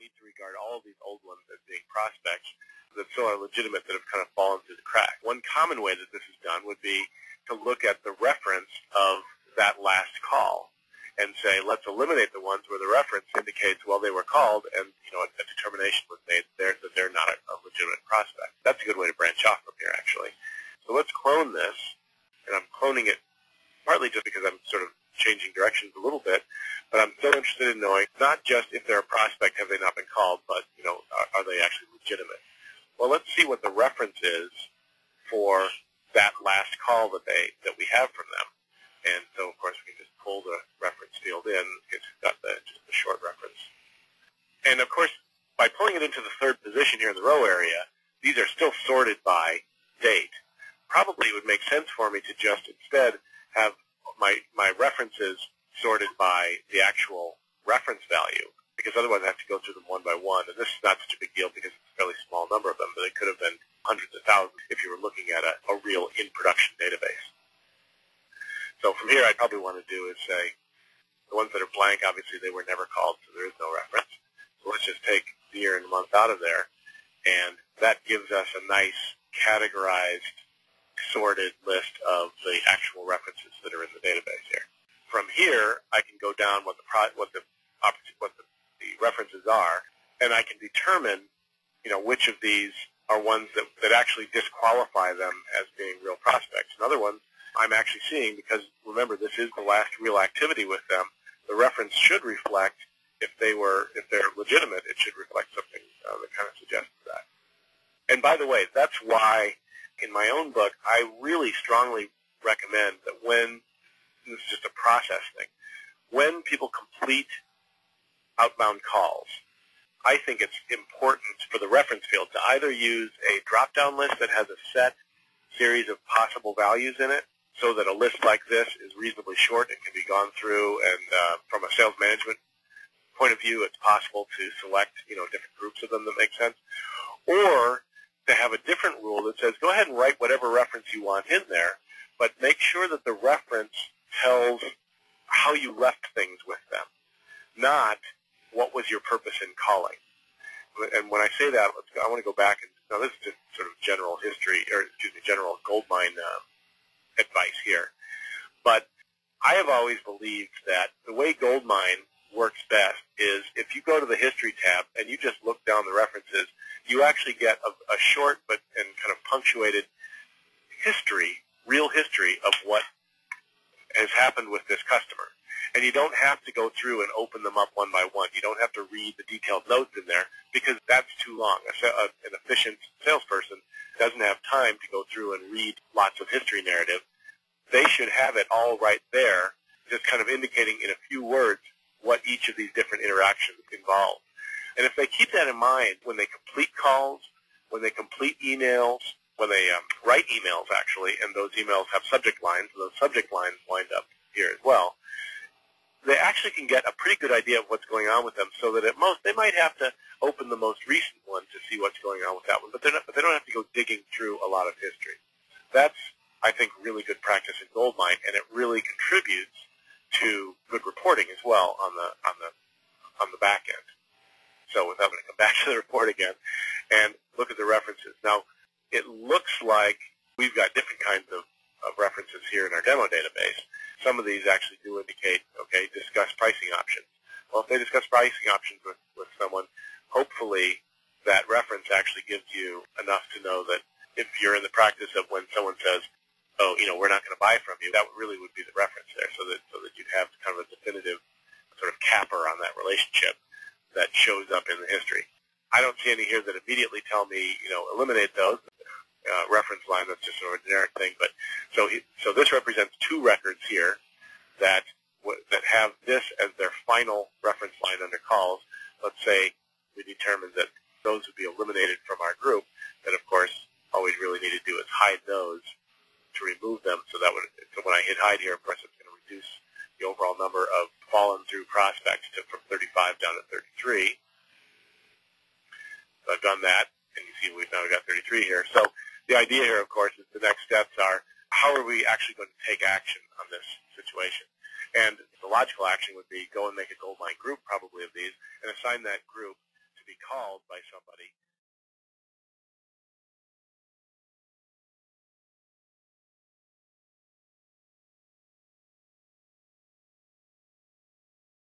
need to regard all of these old ones as being prospects that still are legitimate that have kind of fallen through the crack. One common way that this is done would be to look at the reference of that last call and say, let's eliminate the ones where the reference indicates, well, they were called, and a determination was made there that they're not a legitimate prospect. That's a good way to branch off from here, actually. So let's clone this, and I'm cloning it partly just because I'm sort of changing directions a little bit, but I'm still interested in knowing not just if they're a prospect, have they not been called, but are they actually legitimate? Well, let's see what the reference is for that last call that we have from them. And so, of course, we can just pull the reference field in because we've got just the short reference. And, of course, by pulling it into the third position here in the row area, these are still sorted by date. Probably it would make sense for me to just instead have my references sorted by the actual reference value, because otherwise I have to go through them one by one. And this is not such a big deal because it's a fairly small number of them, but it could have been hundreds of thousands if you were looking at a real in-production database. So from here, I'd probably want to do is say the ones that are blank, obviously they were never called, so there is no reference. So let's just take the year and month out of there, and that gives us a nice categorized, sorted list of the actual references that are in the database here. From here, I can go down what the references are, and I can determine, which of these are ones that actually disqualify them as being real prospects. And other ones I'm actually seeing, because remember, this is the last real activity with them. The reference should reflect, if they're legitimate, it should reflect something that kind of suggests that. And by the way, that's why in my own book, I really strongly recommend that when, this is just a process thing, when people complete outbound calls, I think it's important for the reference field to either use a drop-down list that has a set series of possible values in it, so that a list like this is reasonably short and can be gone through, and from a sales management point of view, it's possible to select different groups of them that make sense, or to have a different rule that says go ahead and write whatever reference you want in there, but make sure that the reference tells how you left things with them, not what was your purpose in calling. And when I say that, I want to go back and, now this is just sort of general history, or excuse me, general goldmine advice here. But I have always believed that the way goldmine works best is if you go to the history tab and you just look down the references, you actually get a short and kind of punctuated history, real history of what has happened with this customer. And you don't have to go through and open them up one by one. You don't have to read the detailed notes in there because that's too long. An efficient salesperson doesn't have time to go through and read lots of history narrative. They should have it all right there, just kind of indicating in a few words what each of these different interactions involve. And if they keep that in mind when they complete calls, when they complete emails, when they write emails, actually, and those emails have subject lines, and those subject lines wind up here as well, they actually can get a pretty good idea of what's going on with them, so that at most they might have to open the most recent one to see what's going on with that one, but they don't have to go digging through a lot of history. That's, I think, really good practice in goldmine, and it really contributes to good reporting as well on the back end. So with that, I'm going to come back to the report again and look at the references. Now, it looks like we've got different kinds of references here in our demo database. Some of these actually do indicate, okay, discuss pricing options. Well, if they discuss pricing options with someone, hopefully that reference actually gives you enough to know that if you're in the practice of when someone says, oh, we're not going to buy from you, that really would be the reference there, so that you'd have kind of a definitive sort of capper on that relationship that shows up in the history. I don't see any here that immediately tell me, eliminate those. Reference line, that's just sort of a generic thing. But so this represents two records here that have this as their final reference line under calls. Let's say we determined that those would be eliminated from our group. Then, of course, all we really need to do is hide those to remove them. So when I hit hide here, of course, it's going to reduce the overall number of fallen through prospects from 35 down to 33. So I've done that, and you see we've now got 33 here. So the idea here, of course, is the next steps are how are we actually going to take action on this situation? And the logical action would be go and make a goldmine group probably of these and assign that group called by somebody,